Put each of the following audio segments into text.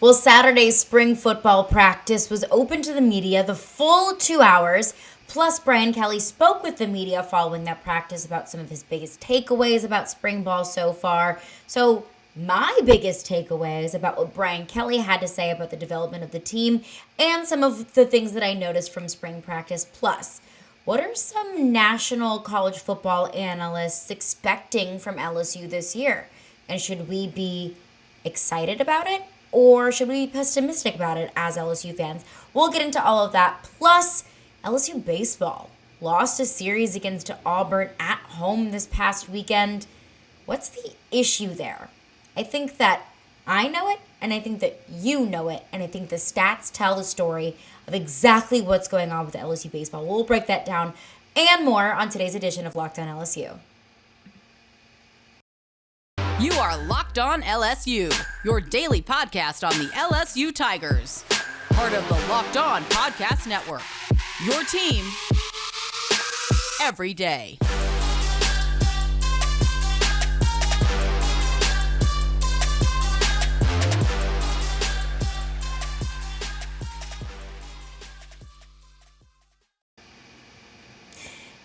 Well, Saturday's spring football practice was open to the media the full 2 hours. Plus, Brian Kelly spoke with the media following that practice about some of his biggest takeaways about spring ball so far. So, my biggest takeaways about what Brian Kelly had to say about the development of the team and some of the things that I noticed from spring practice. Plus, what are some national college football analysts expecting from LSU this year? And should we be excited about it? Or should we be pessimistic about it as LSU fans? We'll get into all of that. Plus, LSU baseball lost a series against Auburn at home this past weekend. What's the issue there? I think that I know it, and I think that you know it, and I think the stats tell the story of exactly what's going on with LSU baseball. We'll break that down and more on today's edition of Locked On LSU. You are Locked On LSU, your daily podcast on the LSU Tigers. Part of the Locked On Podcast Network, your team every day.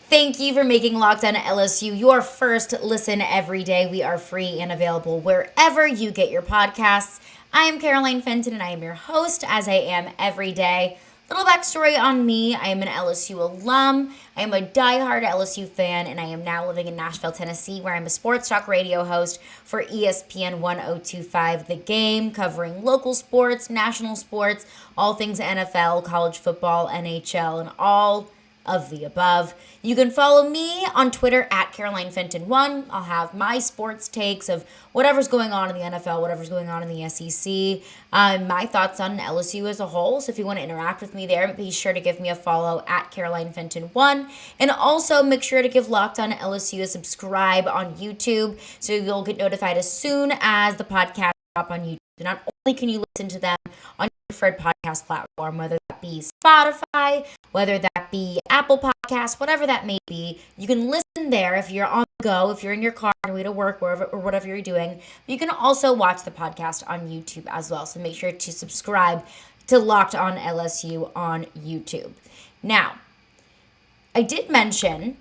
Thank you for making Locked On LSU your first listen every day. We are free and available wherever you get your podcasts. I am Caroline Fenton, and I am your host, as I am every day. Little backstory on me: I am an LSU alum. I am a diehard LSU fan, and I am now living in Nashville, Tennessee, where I'm a sports talk radio host for ESPN 1025 The Game, covering local sports, national sports, all things NFL, college football, NHL, and all of the above. You can follow me on Twitter at Caroline Fenton1. I'll have my sports takes of whatever's going on in the NFL, whatever's going on in the SEC, my thoughts on LSU as a whole. So if you want to interact with me there, be sure to give me a follow at Caroline Fenton1. And also make sure to give Locked On LSU a subscribe on YouTube so you'll get notified as soon as the podcast drop on YouTube. Not only can you listen to them on your preferred podcast platform, whether that be Spotify, whether that be Apple Podcasts, whatever that may be, you can listen there if you're on the go, if you're in your car on your way to work, wherever or whatever you're doing. But you can also watch the podcast on YouTube as well. So make sure to subscribe to Locked On LSU on YouTube. Now, I did mention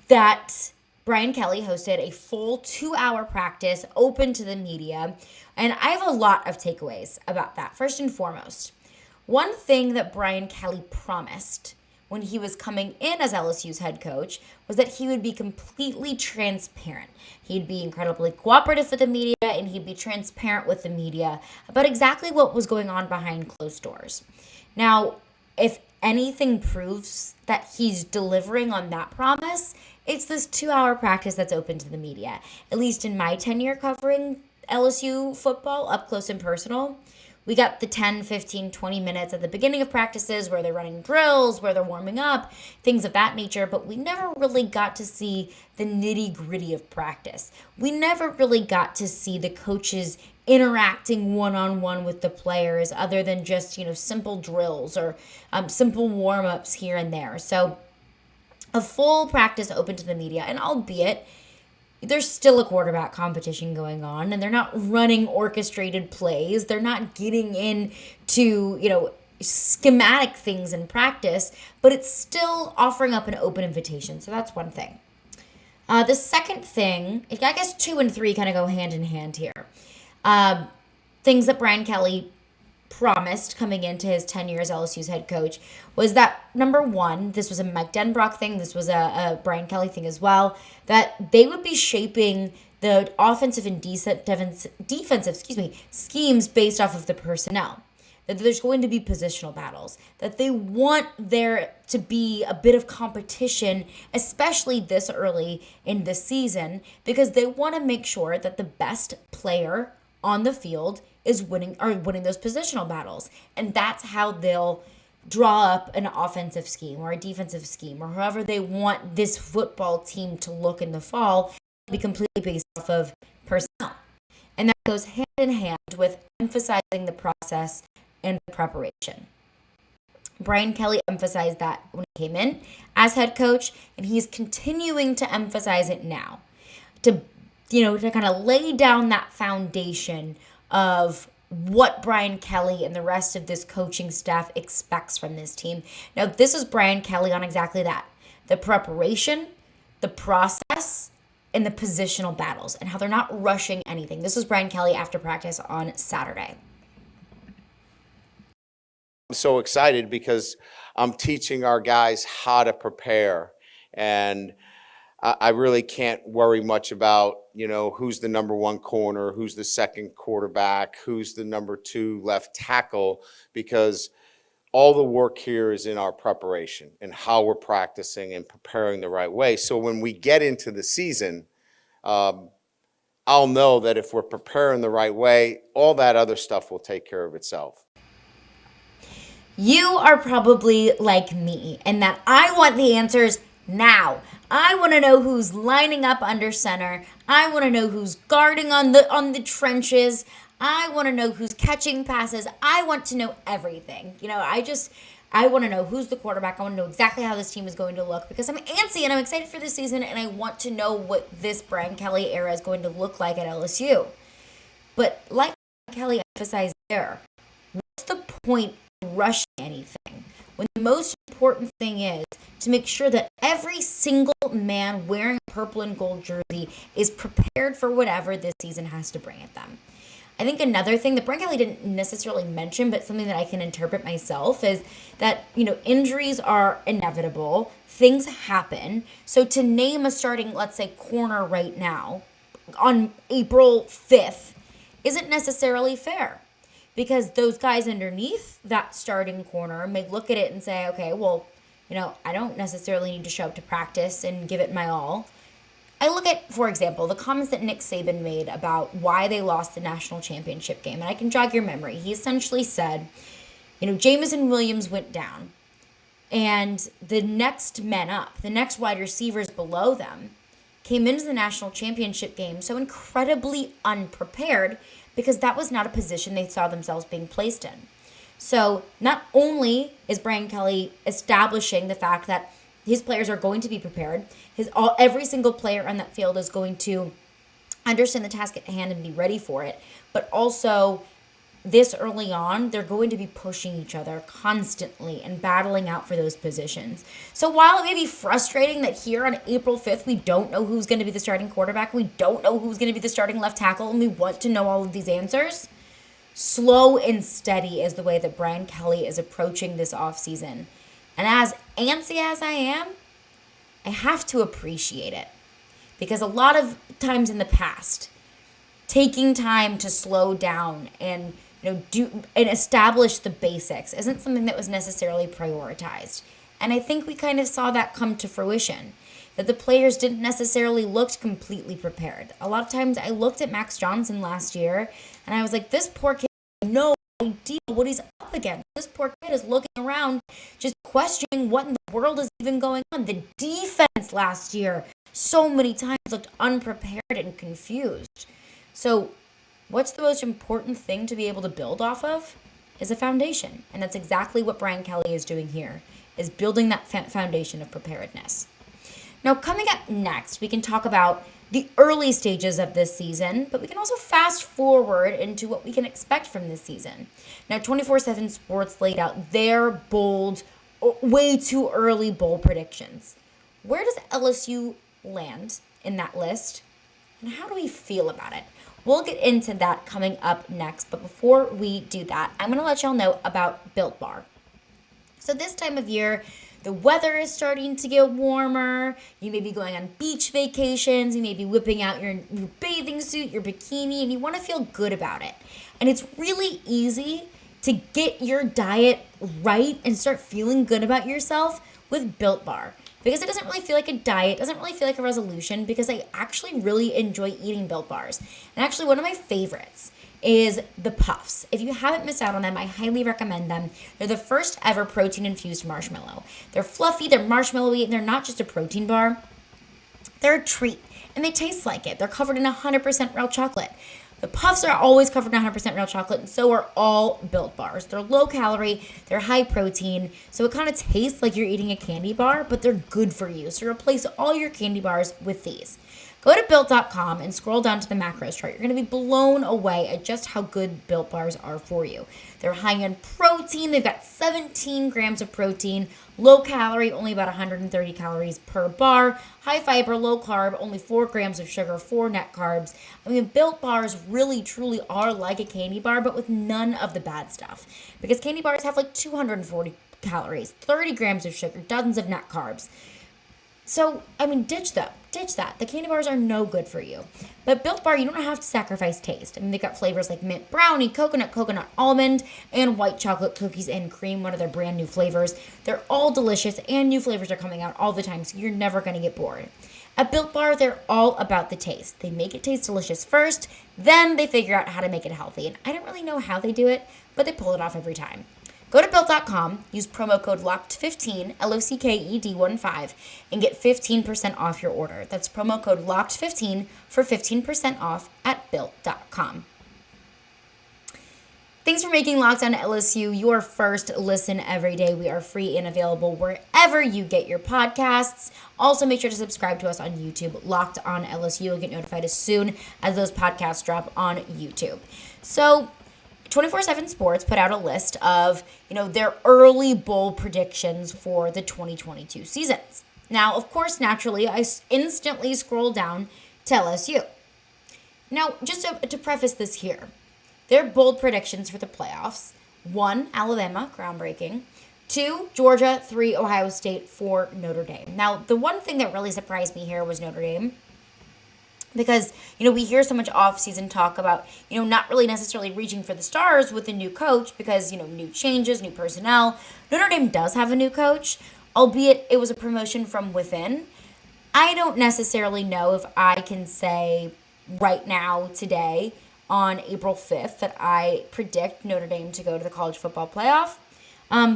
that Brian Kelly hosted a full 2-hour practice open to the media, and I have a lot of takeaways about that. First and foremost, one thing that Brian Kelly promised when he was coming in as LSU's head coach was that he would be completely transparent. He'd be incredibly cooperative with the media, and he'd be transparent with the media about exactly what was going on behind closed doors. Now, if anything proves that he's delivering on that promise, it's this 2-hour practice that's open to the media. At least in my tenure covering LSU football up close and personal, we got the 10, 15, 20 minutes at the beginning of practices where they're running drills, where they're warming up, things of that nature, but we never really got to see the nitty-gritty of practice. We never really got to see the coaches interacting one-on-one with the players other than just, simple drills or simple warm-ups here and there. So a full practice open to the media, and albeit there's still a quarterback competition going on, and they're not running orchestrated plays. They're not getting into, schematic things in practice, but it's still offering up an open invitation. So that's one thing. The second thing, I guess 2 and 3 kind of go hand in hand here. Things that Brian Kelly promised coming into his tenure as LSU's head coach was that, number one, this was a Mike Denbrock thing, this was a Brian Kelly thing as well, that they would be shaping the offensive and defensive schemes based off of the personnel. That there's going to be positional battles, that they want there to be a bit of competition, especially this early in the season, because they want to make sure that the best player on the field is winning those positional battles. And that's how they'll draw up an offensive scheme or a defensive scheme or however they want this football team to look in the fall, be completely based off of personnel. And that goes hand in hand with emphasizing the process and the preparation. Brian Kelly emphasized that when he came in as head coach, and he's continuing to emphasize it now to kind of lay down that foundation of what Brian Kelly and the rest of this coaching staff expects from this team. Now, this is Brian Kelly on exactly that. The preparation, the process, and the positional battles, and how they're not rushing anything. This was Brian Kelly after practice on Saturday. I'm so excited because I'm teaching our guys how to prepare, and I really can't worry much about, who's the number one corner, who's the second quarterback, who's the number two left tackle, because all the work here is in our preparation and how we're practicing and preparing the right way. So when we get into the season, I'll know that if we're preparing the right way, all that other stuff will take care of itself. You are probably like me in that I want the answers now. I want to know who's lining up under center. I want to know who's guarding on the trenches. I want to know who's catching passes. I want to know everything. I want to know who's the quarterback. I want to know exactly how this team is going to look because I'm antsy and I'm excited for this season and I want to know what this Brian Kelly era is going to look like at LSU. But like Kelly emphasized there, what's the point in rushing anything when the most important thing is to make sure that every single man wearing a purple and gold jersey is prepared for whatever this season has to bring at them? I think another thing that Brian Kelly didn't necessarily mention, but something that I can interpret myself is that, injuries are inevitable. Things happen. So to name a starting, let's say, corner right now on April 5th isn't necessarily fair because those guys underneath that starting corner may look at it and say, okay, well, I don't necessarily need to show up to practice and give it my all. I look at, for example, the comments that Nick Saban made about why they lost the national championship game. And I can jog your memory. He essentially said, Jamison Williams went down. And the next men up, the next wide receivers below them, came into the national championship game so incredibly unprepared because that was not a position they saw themselves being placed in. So not only is Brian Kelly establishing the fact that his players are going to be prepared. Every single player on that field is going to understand the task at hand and be ready for it. But also, this early on, they're going to be pushing each other constantly and battling out for those positions. So while it may be frustrating that here on April 5th, we don't know who's going to be the starting quarterback, we don't know who's going to be the starting left tackle, and we want to know all of these answers, slow and steady is the way that Brian Kelly is approaching this offseason. And as antsy as I am, I have to appreciate it. Because a lot of times in the past, taking time to slow down and do and establish the basics isn't something that was necessarily prioritized. And I think we kind of saw that come to fruition. That the players didn't necessarily look completely prepared. A lot of times I looked at Max Johnson last year and I was like, this poor kid has no idea what he's up against. This poor kid is looking around just questioning what in the world is even going on. The defense last year so many times looked unprepared and confused. So what's the most important thing to be able to build off of is a foundation. And that's exactly what Brian Kelly is doing here, is building that foundation of preparedness. Now, coming up next, we can talk about the early stages of this season, but we can also fast forward into what we can expect from this season. Now, 24/7 Sports laid out their bold, way too early bowl predictions. Where does LSU land in that list, and how do we feel about it? We'll get into that coming up next, but before we do that, I'm going to let y'all know about Built Bar. So this time of year, the weather is starting to get warmer. You may be going on beach vacations. You may be whipping out your bathing suit, your bikini, and you want to feel good about it. And it's really easy to get your diet right and start feeling good about yourself with Built Bar. Because it doesn't really feel like a diet, doesn't really feel like a resolution, because I actually really enjoy eating Built Bars. And actually one of my favorites is the Puffs. If you haven't missed out on them, I highly recommend them. They're the first ever protein-infused marshmallow. They're fluffy, they're marshmallowy, and they're not just a protein bar. They're a treat, and they taste like it. They're covered in 100% real chocolate. The Puffs are always covered in 100% real chocolate, and so are all Built Bars. They're low calorie, they're high protein, so it kind of tastes like you're eating a candy bar, but they're good for you. So replace all your candy bars with these. Go to Built.com and scroll down to the macros chart. You're going to be blown away at just how good Built Bars are for you. They're high in protein. They've got 17 grams of protein, low calorie, only about 130 calories per bar, high fiber, low carb, only 4 grams of sugar, 4 net carbs. I mean, Built Bars really, truly are like a candy bar, but with none of the bad stuff. Because candy bars have like 240 calories, 30 grams of sugar, dozens of net carbs. So, I mean, ditch that. The candy bars are no good for you. But Built Bar, you don't have to sacrifice taste. I mean, they've got flavors like mint brownie, coconut almond, and white chocolate cookies and cream, one of their brand new flavors. They're all delicious, and new flavors are coming out all the time, so you're never going to get bored. At Built Bar, they're all about the taste. They make it taste delicious first, then they figure out how to make it healthy. And I don't really know how they do it, but they pull it off every time. Go to Built.com, use promo code LOCKED15, LOCKED15, and get 15% off your order. That's promo code LOCKED15 for 15% off at Built.com. Thanks for making Locked On LSU your first listen every day. We are free and available wherever you get your podcasts. Also, make sure to subscribe to us on YouTube, Locked On LSU. You'll get notified as soon as those podcasts drop on YouTube. So, 24/7 Sports put out a list of, their early bowl predictions for the 2022 seasons. Now, of course, naturally, I instantly scroll down to LSU. Now, just to preface this here, their bold predictions for the playoffs: 1, Alabama, groundbreaking; 2, Georgia; 3, Ohio State; 4, Notre Dame. Now, the one thing that really surprised me here was Notre Dame. Because, we hear so much off-season talk about, not really necessarily reaching for the stars with a new coach because, new changes, new personnel. Notre Dame does have a new coach, albeit it was a promotion from within. I don't necessarily know if I can say right now, today, on April 5th, that I predict Notre Dame to go to the college football playoff.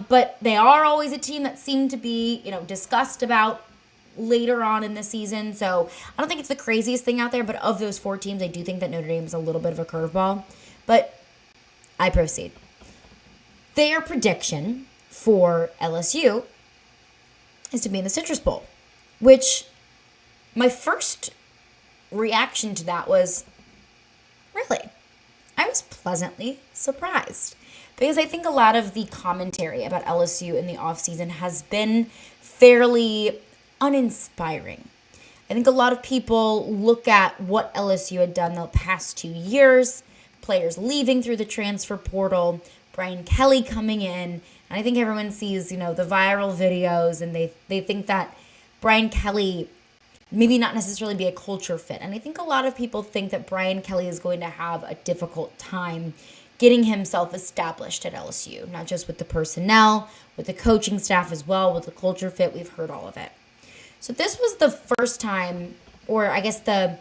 But they are always a team that seem to be, discussed about later on in the season. So I don't think it's the craziest thing out there, but of those 4 teams, I do think that Notre Dame is a little bit of a curveball. But I proceed. Their prediction for LSU is to be in the Citrus Bowl, which my first reaction to that was, really? I was pleasantly surprised. Because I think a lot of the commentary about LSU in the offseason has been fairly uninspiring. I think a lot of people look at what LSU had done the past 2 years, players leaving through the transfer portal, Brian Kelly coming in, and I think everyone sees, the viral videos, and they think that Brian Kelly maybe not necessarily be a culture fit. And I think a lot of people think that Brian Kelly is going to have a difficult time getting himself established at LSU, not just with the personnel, with the coaching staff as well, with the culture fit. We've heard all of it. So this was the first time, or I guess the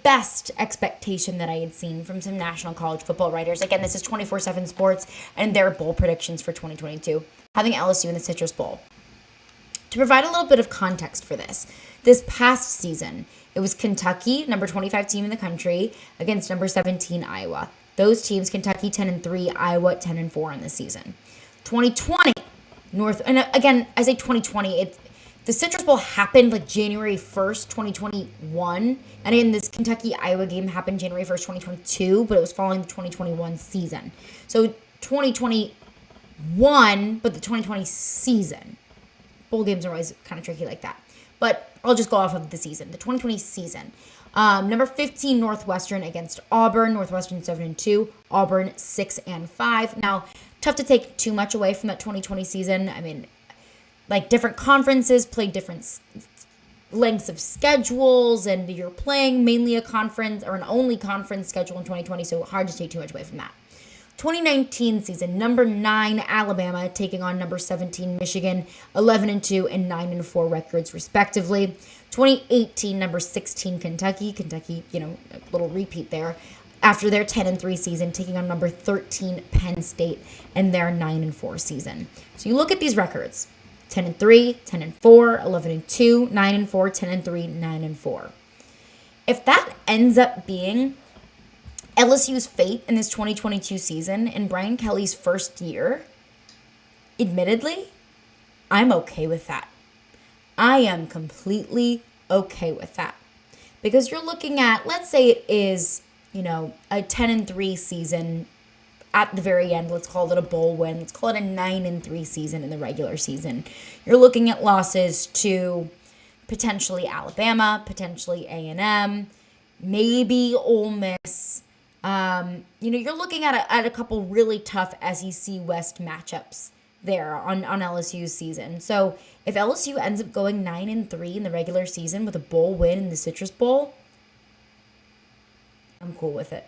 best expectation that I had seen from some national college football writers. Again, this is 24/7 Sports and their bowl predictions for 2022, having LSU in the Citrus Bowl. To provide a little bit of context for this past season, it was Kentucky, number 25 team in the country, against number 17 Iowa. Those teams, Kentucky 10-3, Iowa 10-4 in the season. 2020, and again, I say 2020, the Citrus Bowl happened like January 1st, 2021. And again, this Kentucky-Iowa game happened January 1st, 2022, but it was following the 2021 season. So 2021, but the 2020 season. Bowl games are always kind of tricky like that. But I'll just go off of the season, the 2020 season. Number 15, Northwestern against Auburn. Northwestern 7-2, Auburn 6-5. Now, tough to take too much away from that 2020 season. I mean, like different conferences play different lengths of schedules, and you're playing mainly a conference or an only conference schedule in 2020, so hard to take too much away from that. 2019 season, number 9 Alabama taking on number 17 Michigan, 11-2 and 9-4 records respectively. 2018, number 16 Kentucky, a little repeat there, after their 10-3 season, taking on number 13 Penn State and their 9-4 season. So you look at these records: 10-3, 10-4, 11-2, 9-4, 10-3, 9-4. If that ends up being LSU's fate in this 2022 season in Brian Kelly's first year, admittedly, I'm okay with that. I am completely okay with that. Because you're looking at, let's say it is, a 10-3 season at the very end. Let's call it a bowl win. Let's call it a 9-3 season in the regular season. You're looking at losses to potentially Alabama, potentially A&M, maybe Ole Miss. You're looking at a couple really tough SEC West matchups there on LSU's season. So if LSU ends up going 9-3 in the regular season with a bowl win in the Citrus Bowl, I'm cool with it.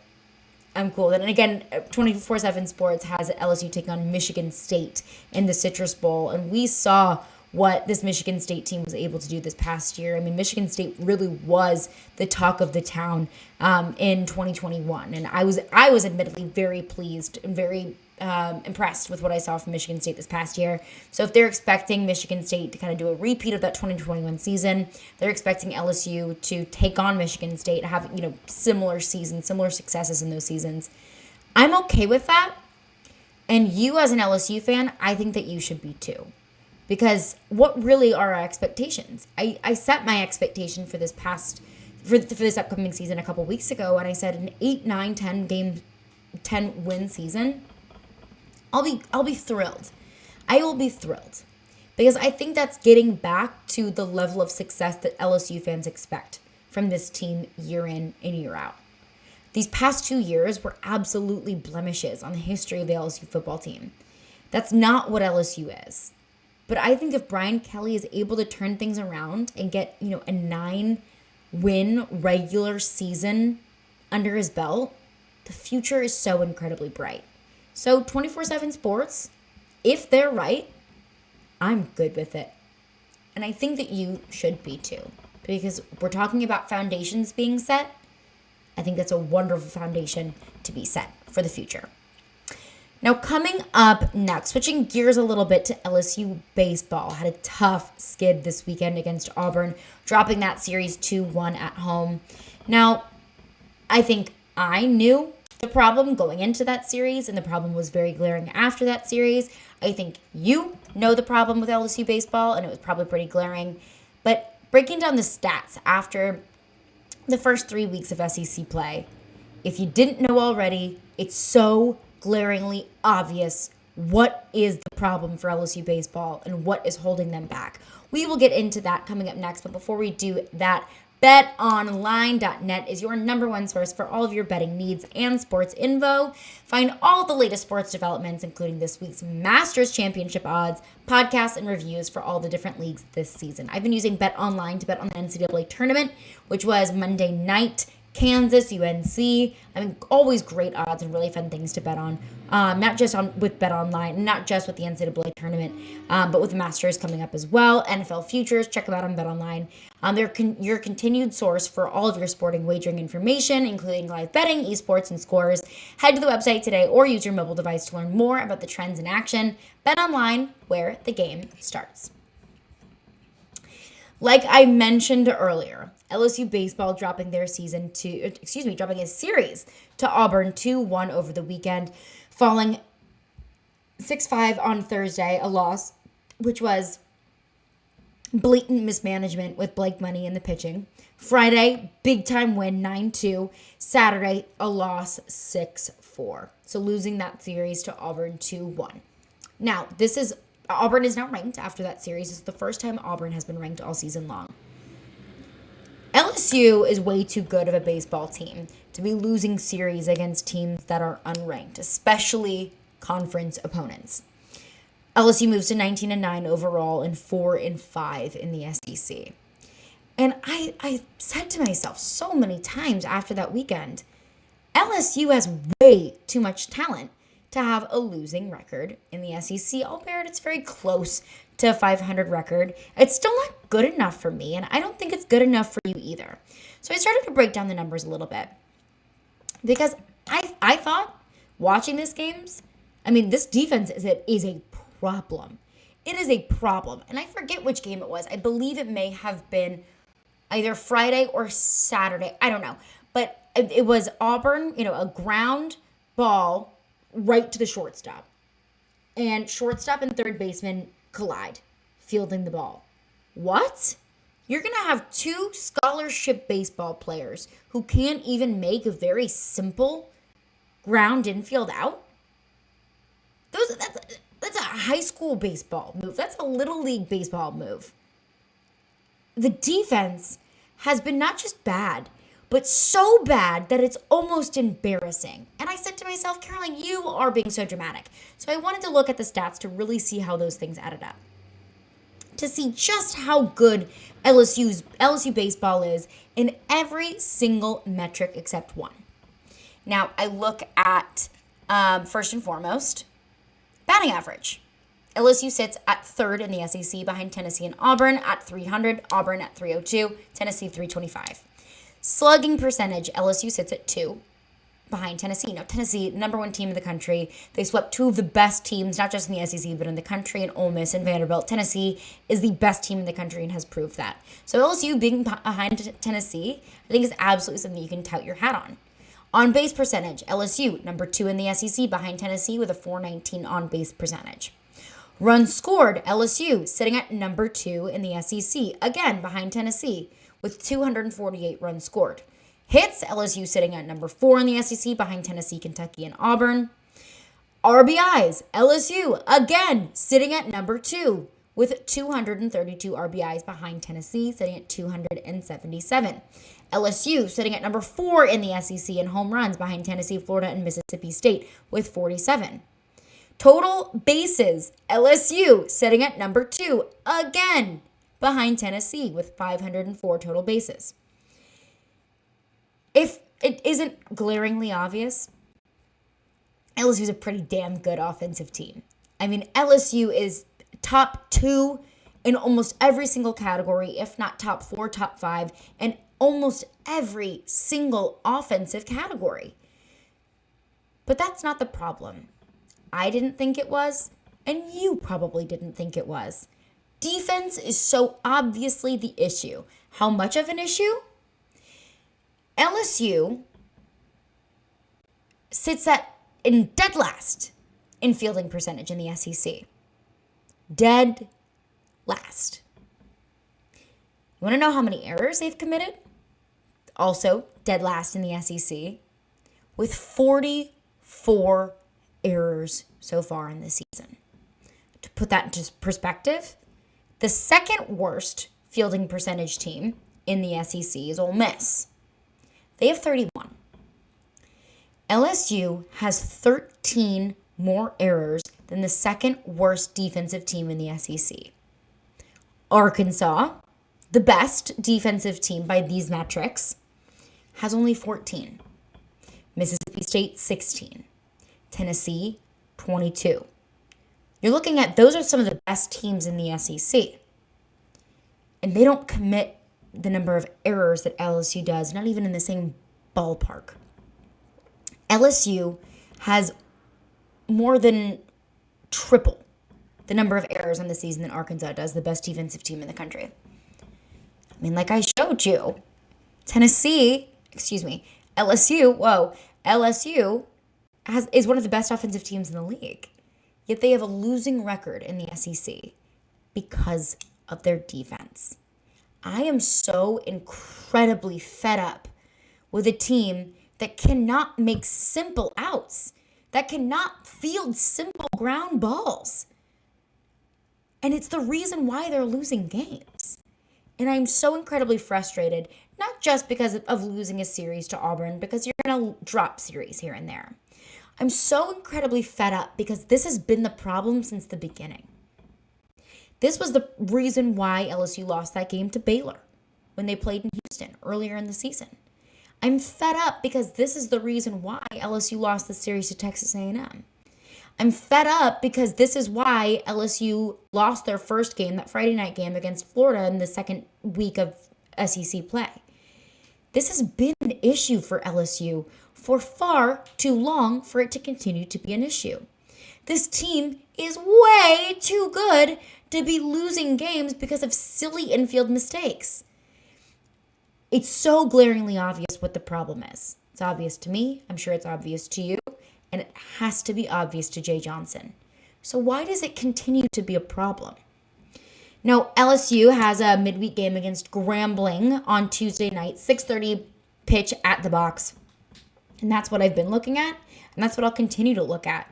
I'm cool with it. And again, 24/7 Sports has LSU taking on Michigan State in the Citrus Bowl. And we saw what this Michigan State team was able to do this past year. I mean, Michigan State really was the talk of the town in 2021. And I was admittedly very pleased and very impressed with what I saw from Michigan State this past year. So if they're expecting Michigan State to kind of do a repeat of that 2021 season, they're expecting LSU to take on Michigan State, have, similar seasons, similar successes in those seasons. I'm okay with that. And you as an LSU fan, I think that you should be too. Because what really are our expectations? I set my expectation for this upcoming season a couple weeks ago, and I said an 8, 9, 10 win season, I'll be thrilled. I will be thrilled. Because I think that's getting back to the level of success that LSU fans expect from this team year in and year out. These past 2 years were absolutely blemishes on the history of the LSU football team. That's not what LSU is. But I think if Brian Kelly is able to turn things around and get, a 9-win regular season under his belt, the future is so incredibly bright. So 24/7 Sports, if they're right, I'm good with it. And I think that you should be too. Because we're talking about foundations being set. I think that's a wonderful foundation to be set for the future. Now, coming up next, switching gears a little bit to LSU baseball. Had a tough skid this weekend against Auburn, dropping that series 2-1 at home. Now, I think I knew the problem going into that series, and the problem was very glaring after that series. I think you know the problem with LSU baseball, and it was probably pretty glaring. But breaking down the stats after the first 3 weeks of SEC play, if you didn't know already, it's so glaringly obvious what is the problem for LSU baseball and what is holding them back. We will get into that coming up next, but before we do that, BetOnline.net is your number one source for all of your betting needs and sports info. Find all the latest sports developments, including this week's Masters Championship odds, podcasts, and reviews for all the different leagues this season. I've been using BetOnline to bet on the NCAA tournament, which was Monday night. Kansas, UNC. I mean, always great odds and really fun things to bet on. Not just with BetOnline, not just with the NCAA tournament, but with the Masters coming up as well. NFL futures, check them out on BetOnline. They're your continued source for all of your sporting wagering information, including live betting, esports, and scores. Head to the website today or use your mobile device to learn more about the trends in action. BetOnline, where the game starts. Like I mentioned earlier, LSU baseball dropping a series to Auburn 2-1 over the weekend, falling 6-5 on Thursday, a loss, which was blatant mismanagement with Blake Money in the pitching. Friday, big time win, 9-2. Saturday, a loss, 6-4. So losing that series to Auburn 2-1. Now, Auburn is now ranked after that series. This is the first time Auburn has been ranked all season long. LSU is way too good of a baseball team to be losing series against teams that are unranked, especially conference opponents. LSU moves to 19-9 overall and 4-5 in the SEC. And I said to myself so many times after that weekend, LSU has way too much talent to have a losing record in the SEC, albeit it's very close to a 500 record. It's still not good enough for me, and I don't think it's good enough for you either. So I started to break down the numbers a little bit because I thought watching this defense is a problem. It is a problem, and I forget which game it was. I believe it may have been either Friday or Saturday. I don't know, but it was Auburn, a ground ball right to the shortstop. And shortstop and third baseman collide, fielding the ball. What? You're going to have two scholarship baseball players who can't even make a very simple ground infield out. That's a high school baseball move. That's a little league baseball move. The defense has been not just bad, but so bad that it's almost embarrassing. And I said to myself, Caroline, you are being so dramatic. So I wanted to look at the stats to really see how those things added up, to see just how good LSU baseball is in every single metric except one. Now, I look at, first and foremost, batting average. LSU sits at third in the SEC behind Tennessee and Auburn at 300, Auburn at 302, Tennessee 325. Slugging percentage, LSU sits at 2 behind Tennessee. Now, Tennessee, number one team in the country. They swept two of the best teams, not just in the SEC, but in the country, in Ole Miss and Vanderbilt. Tennessee is the best team in the country and has proved that. So LSU being behind Tennessee, I think is absolutely something you can tout your hat on. On base percentage, LSU, number 2 in the SEC behind Tennessee with a 419 on base percentage. Runs scored, LSU sitting at number 2 in the SEC, again behind Tennessee with 248 runs scored. Hits, LSU sitting at number 4 in the SEC behind Tennessee, Kentucky, and Auburn. RBIs, LSU again sitting at number 2 with 232 RBIs behind Tennessee, sitting at 277. LSU sitting at number 4 in the SEC in home runs behind Tennessee, Florida, and Mississippi State with 47. Total bases, LSU sitting at number 2, again behind Tennessee with 504 total bases. If it isn't glaringly obvious, LSU is a pretty damn good offensive team. I mean, LSU is top 2 in almost every single category, if not top 4, top 5, and almost every single offensive category. But that's not the problem. I didn't think it was, and you probably didn't think it was. Defense is so obviously the issue. How much of an issue? LSU sits in dead last in fielding percentage in the SEC. Dead last. You want to know how many errors they've committed? Also, dead last in the SEC with 44 errors so far in the season. To put that into perspective, the second worst fielding percentage team in the SEC is Ole Miss. They have 31. LSU has 13 more errors than the second worst defensive team in the SEC. Arkansas, the best defensive team by these metrics, has only 14. Mississippi State, 16. Tennessee, 22. You're looking at, those are some of the best teams in the SEC. And they don't commit the number of errors that LSU does, not even in the same ballpark. LSU has more than triple the number of errors on the season than Arkansas does, the best defensive team in the country. I mean, like I showed you, LSU is one of the best offensive teams in the league. Yet they have a losing record in the SEC because of their defense. I am so incredibly fed up with a team that cannot make simple outs, that cannot field simple ground balls. And it's the reason why they're losing games. And I'm so incredibly frustrated, not just because of losing a series to Auburn, because you're going to drop series here and there. I'm so incredibly fed up because this has been the problem since the beginning. This was the reason why LSU lost that game to Baylor when they played in Houston earlier in the season. I'm fed up because this is the reason why LSU lost the series to Texas A&M. I'm fed up because this is why LSU lost their first game, that Friday night game against Florida in the second week of SEC play. This has been an issue for LSU for far too long for it to continue to be an issue. This team is way too good to be losing games because of silly infield mistakes. It's so glaringly obvious what the problem is. It's obvious to me. I'm sure it's obvious to you. And it has to be obvious to Jay Johnson. So why does it continue to be a problem? Now, LSU has a midweek game against Grambling on Tuesday night, 6:30 pitch at the box. And that's what I've been looking at, and that's what I'll continue to look at,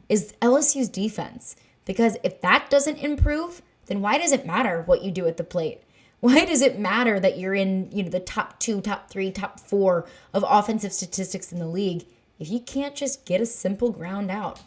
is LSU's defense. Because if that doesn't improve, then why does it matter what you do at the plate? Why does it matter that you're in, the top 2, top 3, top 4 of offensive statistics in the league if you can't just get a simple ground out?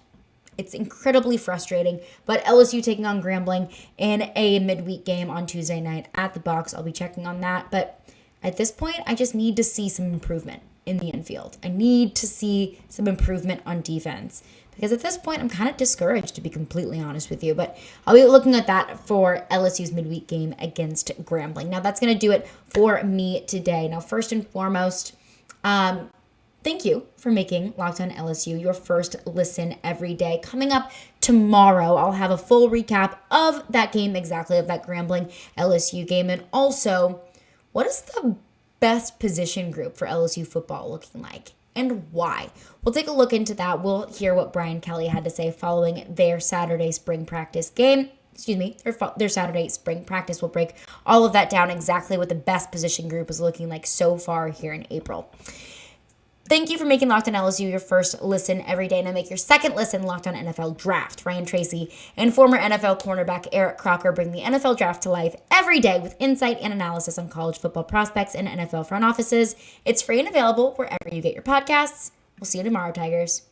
It's incredibly frustrating, but LSU taking on Grambling in a midweek game on Tuesday night at the box. I'll be checking on that, but at this point, I just need to see some improvement in the infield. I need to see some improvement on defense because at this point, I'm kind of discouraged, to be completely honest with you, but I'll be looking at that for LSU's midweek game against Grambling. Now, that's going to do it for me today. Now, first and foremost, thank you for making Locked On LSU your first listen every day. Coming up tomorrow, I'll have a full recap of that game, exactly, of that Grambling LSU game. And also, what is the best position group for LSU football looking like and why? We'll take a look into that. We'll hear what Brian Kelly had to say following their Saturday spring practice game. Their Saturday spring practice. We'll break all of that down, exactly what the best position group is looking like so far here in April. Thank you for making Locked On LSU your first listen every day. Now make your second listen Locked On NFL Draft. Ryan Tracy and former NFL cornerback Eric Crocker bring the NFL Draft to life every day with insight and analysis on college football prospects and NFL front offices. It's free and available wherever you get your podcasts. We'll see you tomorrow, Tigers.